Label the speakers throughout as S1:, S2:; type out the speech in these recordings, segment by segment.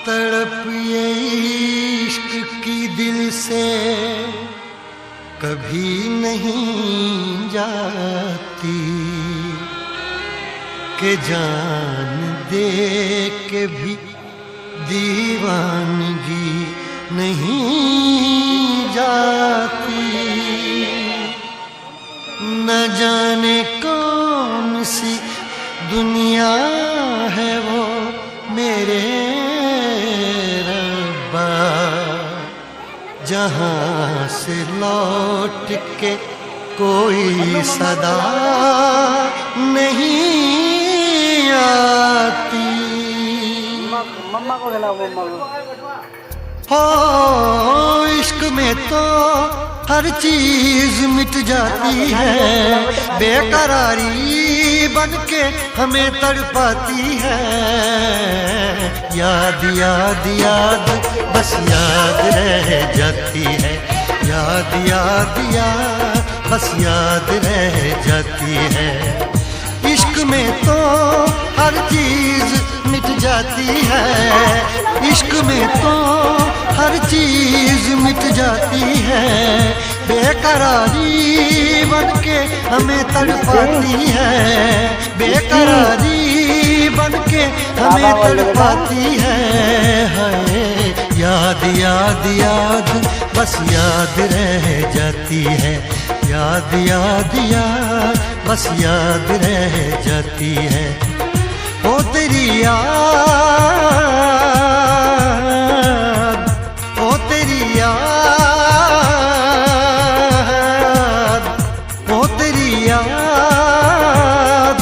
S1: तड़प ये इश्क की दिल से कभी नहीं जाती कि जान दे के भी दीवानगी नहीं जाती। न जाने कौन सी दुनिया है वो मेरे रब्बा, जहाँ से लौट के कोई सदा नहीं आती।
S2: मम्मा को खिलाओ, मम्मा को।
S1: हो इश्क में तो हर चीज मिट जाती है, बेकरारी बन के हमें तड़पाती है। याद याद याद बस याद रह जाती है, याद याद याद बस याद रह जाती है। इश्क में तो हर चीज मिट जाती है, इश्क में तो हर चीज मिट जाती है, बेकरारी बन के हमें तड़पाती है, बेकरारी बन के हमें तड़पाती है। याद याद याद बस याद रह जाती है, याद याद याद बस याद रह जाती है। ओ तेरी याद, ओ तेरी याद, ओ तेरी याद,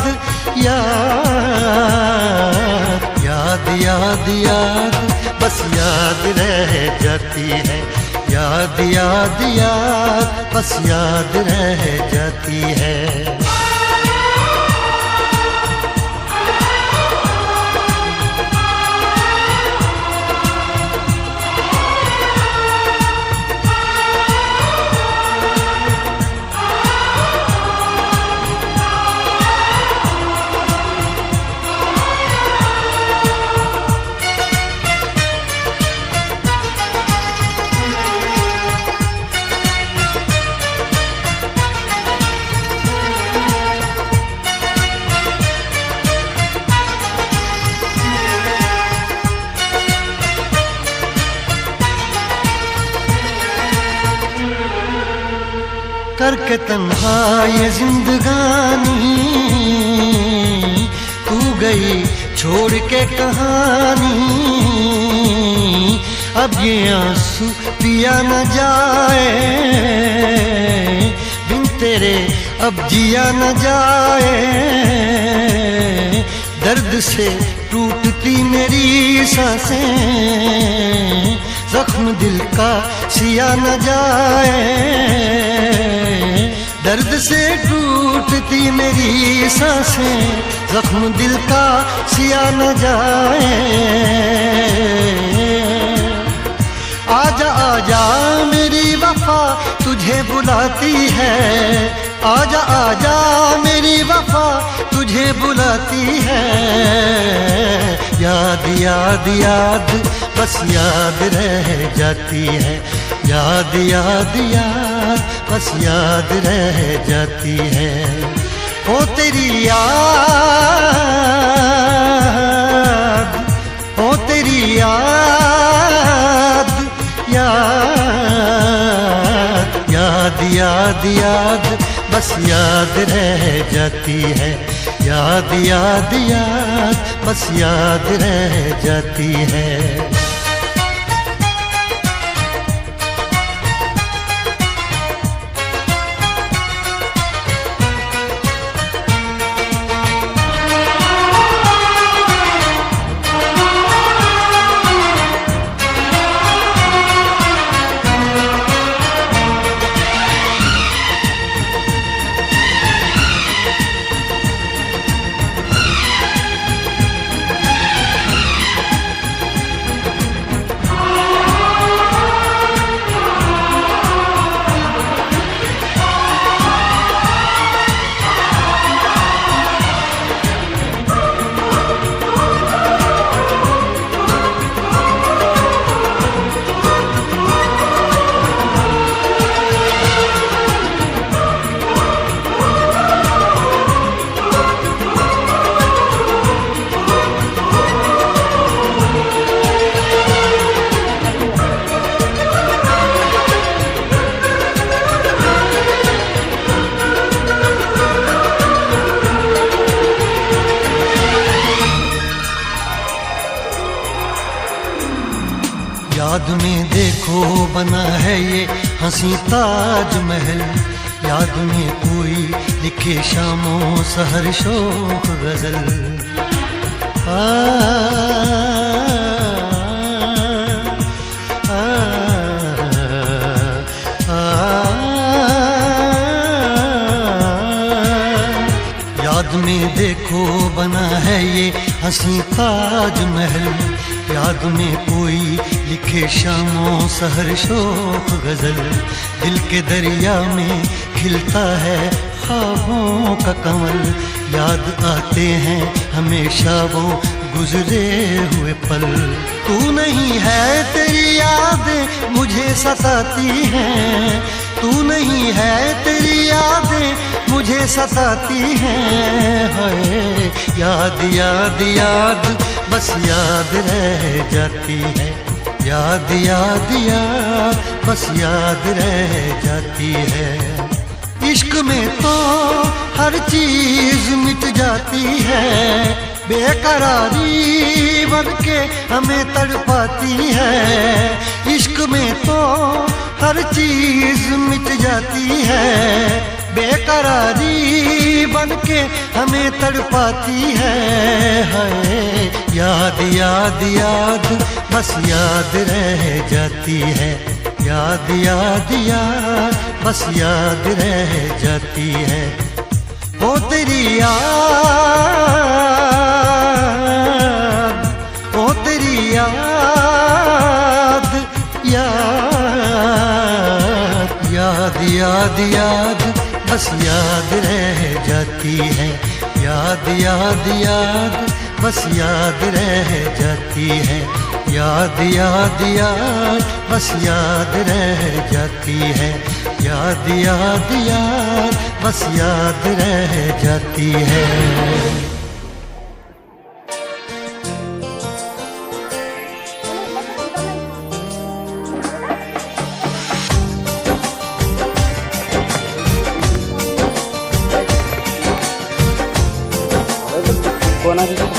S1: याद याद याद याद बस याद रह जाती है, याद याद याद बस याद रह जाती है। करके तन्हा ये जिंदगानी तू गई छोड़ के कहानी, अब ये आंसू पिया न जाए बिन तेरे, अब जिया न जाए। दर्द से टूटती मेरी सांसें, जख्म दिल का सिया न जाए। दर्द से टूटती मेरी सांसें, जख्म दिल का सिया न जाए। आजा आजा मेरी वफा तुझे बुलाती है, आजा आजा मेरी वफा तुझे बुलाती है। याद याद याद बस याद रह जाती है, याद याद याद बस याद रह जाती है। ओ तेरी याद, ओ तेरी याद, याद याद याद याद बस याद रह जाती है, याद याद याद बस याद रह जाती है। याद में देखो बना है ये हंसी ताजमहल, याद में कोई लिखे शामों सहर शोक गजल। आ, आ, आ, याद में देखो बना है ये हंसी ताजमहल, याद में कोई लिखे शामों सहर शोक गजल। दिल के दरिया में खिलता है ख्वाबों का कमल, याद आते हैं हमेशा वो गुजरे हुए पल। तू नहीं है तेरी यादें मुझे सताती हैं, तू नहीं है तेरी यादें मुझे सताती हैं। हाय याद याद याद बस याद रह जाती है, याद याद याद बस याद रह जाती है। इश्क में तो हर चीज मिट जाती है, बेकरारी बन के हमें तड़पाती है। इश्क में तो हर चीज मिट जाती है, बेकरारी बन के हमें तड़पाती है। हाय याद याद याद बस याद रह जाती है, याद याद याद बस याद रह जाती है। ओ तेरी याद, ओ तेरी याद, याद याद याद याद बस याद रह जाती है, याद याद याद बस याद रह जाती है। याद याद याद बस याद रह जाती है, याद याद याद बस याद रह जाती है।
S2: कोना भी सामान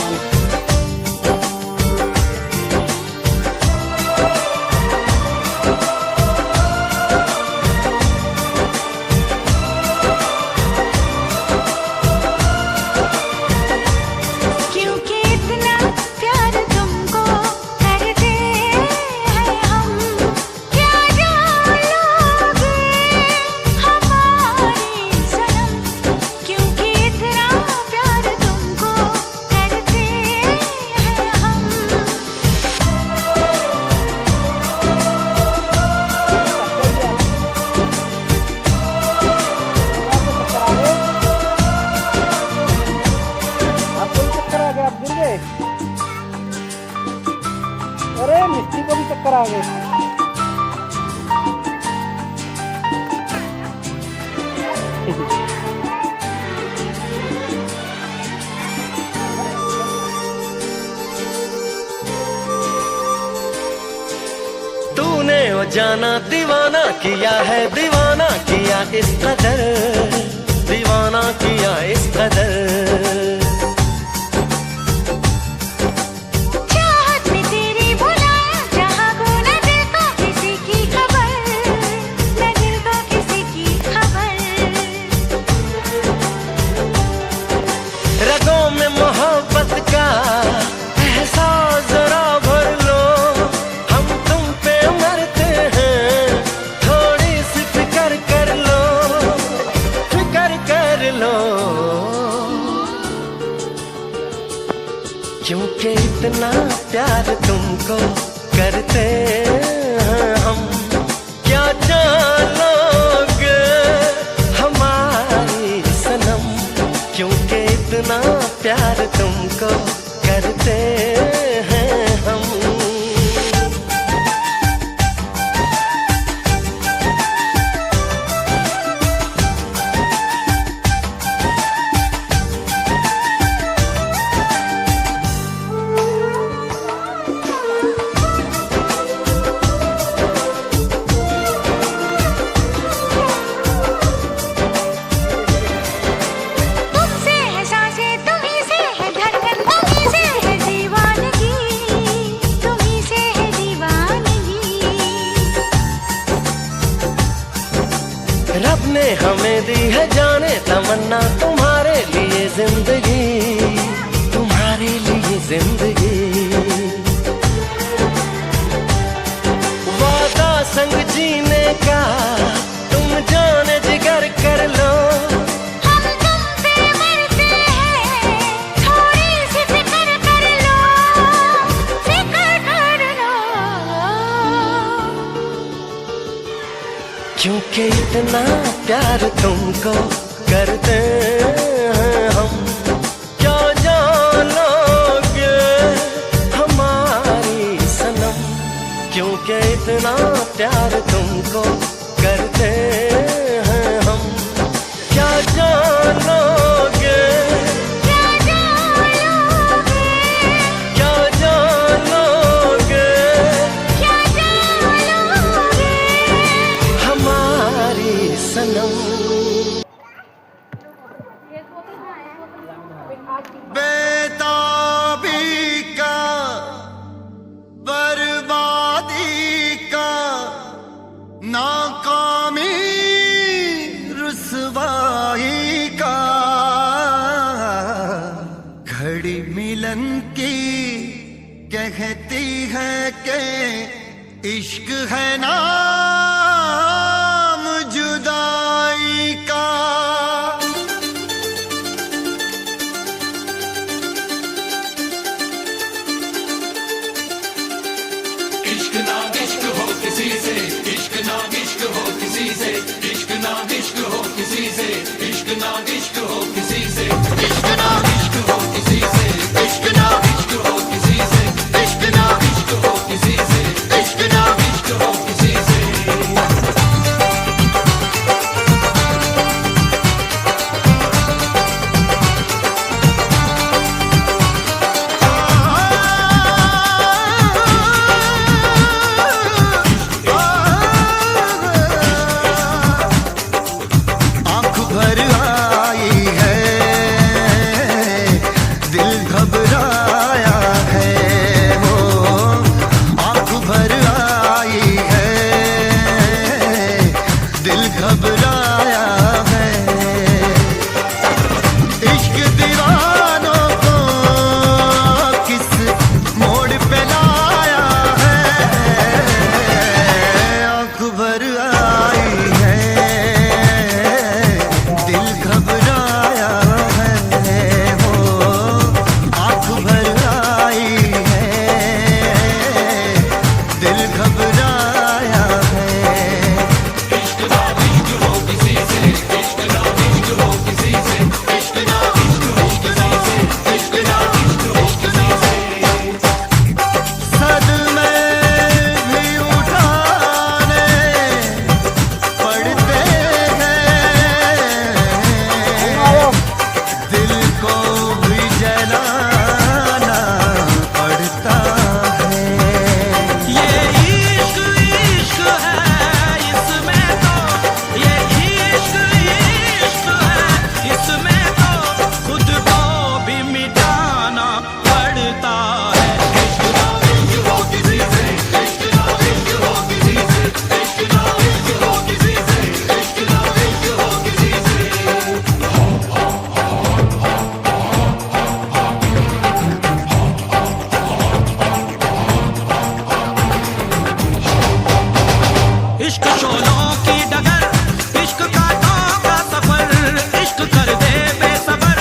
S2: अरे मिस्त्री को भी चक्कर आ गए।
S3: तूने वो जाना दीवाना किया है, दीवाना किया इस कदर, दीवाना किया इस कदर। रगों में मोहब्बत का एहसास जरा भर लो, हम तुम पे मरते हैं, थोड़ी सी फिक्र कर लो, फिक्र कर लो। क्योंकि इतना प्यार तुमको करते हैं हम, क्या जानोगे हमारी सनम। क्योंकि इतना प्यार तुमको करते हैं हम।
S4: तुमसे है सांसें, तुम्हीं से है धड़कन, तुम्हीं से है दीवाना।
S3: दी है जाने तमन्ना तुम्हारे लिए जिंदगी, तुम्हारे लिए जिंदगी। वादा संग जीने का तुम जाने जिगर कर लो,
S4: हम तुम पे मरते हैं, थोड़ी सी फिक्र कर लो, फिक्र कर लो।
S3: क्योंकि इतना प्यार तुमको करते हैं हम, क्या जानोगे हमारी सनम। क्योंकि इतना प्यार तुमको करते हैं हम, क्या जानोगे,
S4: क्या जानोगे,
S3: क्या जानोगे
S4: क्या जानोगे।
S3: हमारी सनम।
S1: बेताबी का, बर्बादी का, नाकामी रुसवाई का, घड़ी मिलन की कहती है कि इश्क है नाम जुदाई का।
S5: इश्क ना इश्क हो किसी से, इश्क ना इश्क हो किसी से, इश्क ना इश्क हो किसी से, इश्क ना इश्क हो किसी से, इश्क ना इश्क हो किसी से, इश्क ना इश्क हो किसी से, इश्क ना इश्क हो किसी से, इश्क ना इश्क हो किसी से।
S1: आँख भर आई है, दिल घबराया है, वो आँख भर आई है, दिल घबराया है। इश्क दीवानों को किस मोड़ पे लाया है, आँख भर आई है, दिल घबराया है, वो आँख भर आई है, दिल घबराया है।
S5: इश्क ना इश्क हो किसी से, इश्क ना इश्क हो किसी से, इश्क ना इश्क हो किसी से, इश्क ना इश्क हो किसी से।
S1: सदमे भी उठाने पड़ते हैं, दिल को भी जलाना पड़ता है।
S6: ये इश्क इश्क है इसमें तो, ये इश्क इश्क है इसमें तो, खुद को भी मिटाना पड़ता है।
S5: इश्क ना इश्क हो किसी से, इश्क ना इश्क हो किसी से, इश्क ना इश्क हो किसी से, इश्क ना इश्क हो किसी से।
S6: इश्क शोलों की डगर, इश्क कांटों का सफर, इश्क कर दे बेसबर,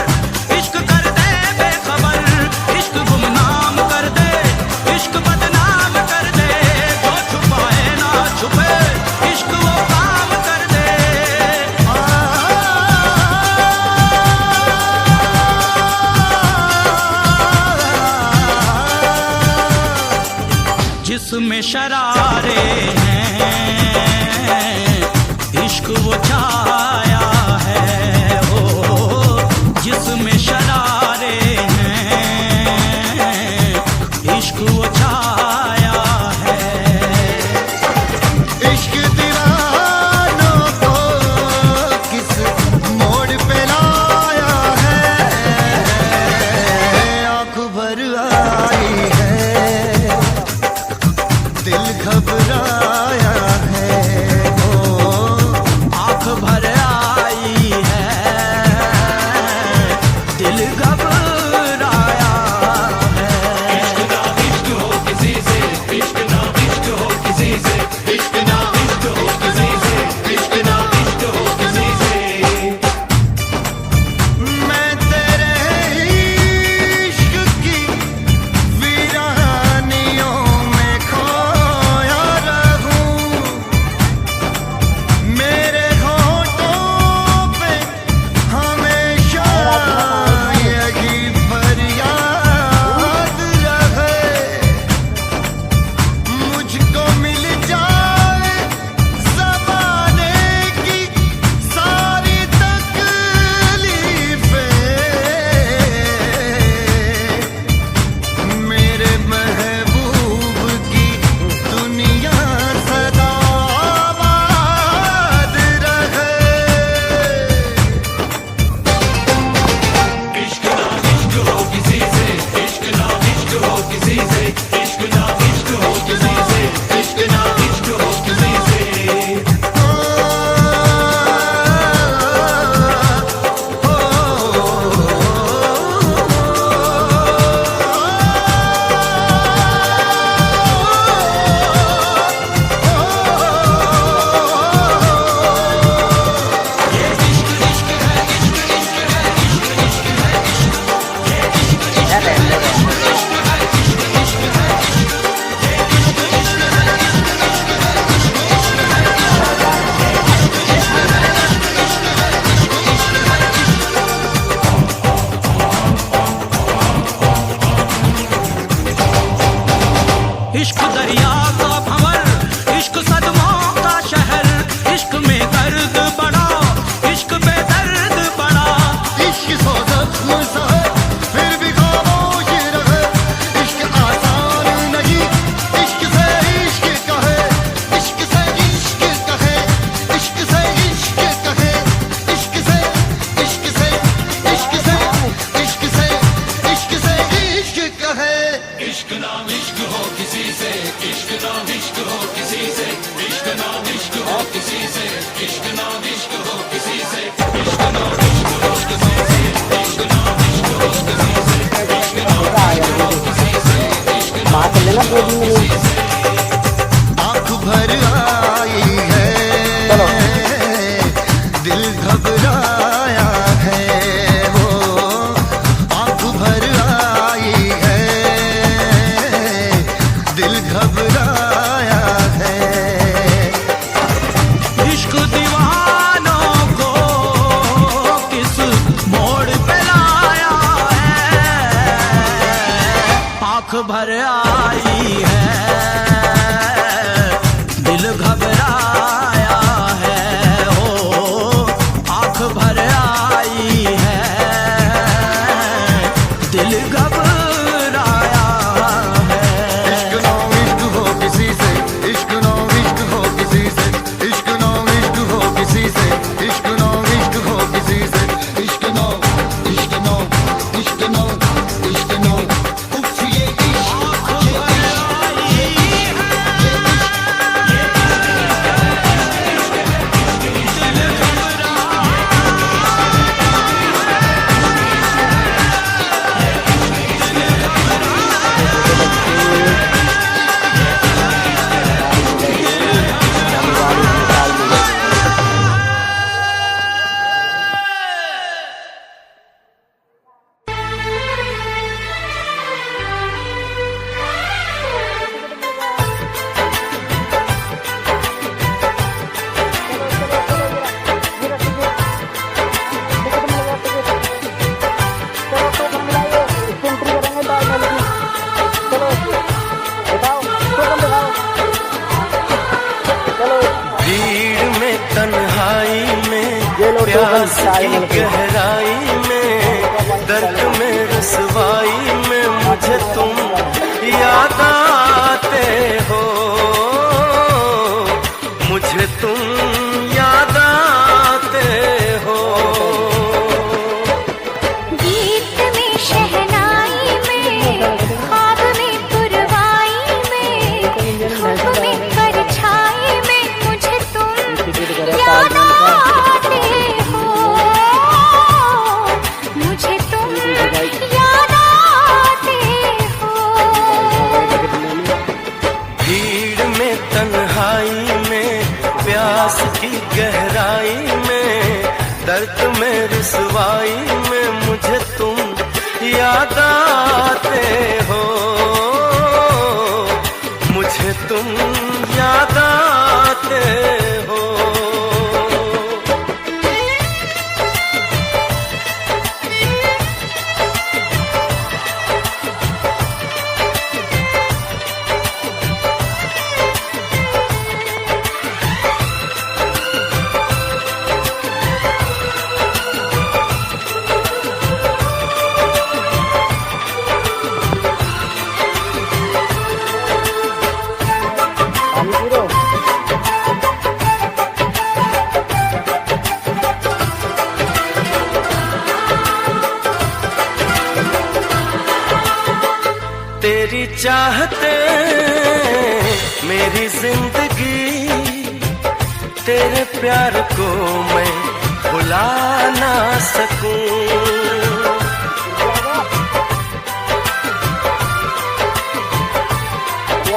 S6: इश्क कर दे बेखबर, इश्क गुमनाम कर दे, इश्क बदनाम कर दे, जो छुपाए ना छुपे, इश्क वो काम कर दे। जिसमें शरारे हैं, इश्क वो छाया है, हो जिसमें शरारे हैं, इश्क वो छाया है।
S1: इश्क दीवानों को किस मोड़ पे लाया है, आँख भर आई है, दिल घबराया है, वो
S6: आँख भर आई
S5: से, इश्क ना इश्क हो किसी से, इश्क ना इश्क हो किसी से।
S6: इश्क दरिया का भंवर, इश्क सदमों का शहर, इश्क में दर्द बड़ा, इश्क में दर्द बड़ा।
S1: इश्क सो जख्म सहे फिर भी खामोश रहे, इश्क आसान नहीं इश्क से इश्क कहे, इश्क से इश्क कहे, इश्क से इश्क कहे, इश्क से इश्क से इश्क से इश्क से इश्क से इश्क कहे।
S5: इश्क ना इश्क हो किसी से, इश्क ना इश्क हो किसी से, इश्क ना इश्क हो किसी से, इश्क ना इश्क हो किसी से, इश्क ना इश्क हो किसी से, इश्क ना इश्क हो किसी से, इश्क ना इश्क हो किसी से, इश्क ना
S2: बात लेना गोदी में नहीं।
S1: आँख भर आई है,
S2: चलो।
S1: दिल घबराया है वो, आँख भर आई है, दिल घबराया है।
S6: इश्क दीवानों को किस मोड़ पे लाया है, आंख भर आई है, दिल घबराया है, हो आंख भर आई है, दिल घबराया है।
S1: इश्क ना इश्क हो किसी से, इश्क ना इश्क हो किसी से, इश्क ना इश्क हो किसी से, इश्क ना इश्क हो किसी से, इश्क ना इश्क ना इश्क ना इश्क ना उफ ये इश्क
S3: भीड़ में तन्हाई में प्यास की गहराई में दर्द में रसवाई में मुझे तुम याद आते हो, मुझे तुम याद आते हो।
S4: गीत में शहनाई में, ख्वाब में पुरवाई में, धूप में परछाई में मुझे तुम याद आते हो, मुझे तुम याद आते हो।
S3: भीड़ में तन्हाई में प्यास की गहराई में दर्द में रसवाई में मुझे तुम याद आते हो, मुझे तुम याद आते हो। चाहते मेरी जिंदगी, तेरे प्यार को मैं भुला ना सकूं।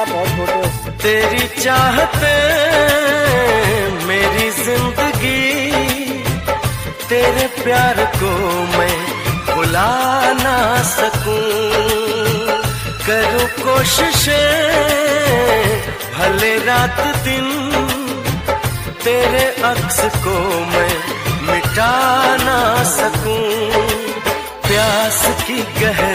S2: बहुत छोटे।
S3: तेरी चाहते मेरी जिंदगी, तेरे प्यार को मैं भुला ना सकूं। करूं कोशिशें भले रात दिन, तेरे अक्स को मैं मिटा ना सकूं। प्यास की गहराई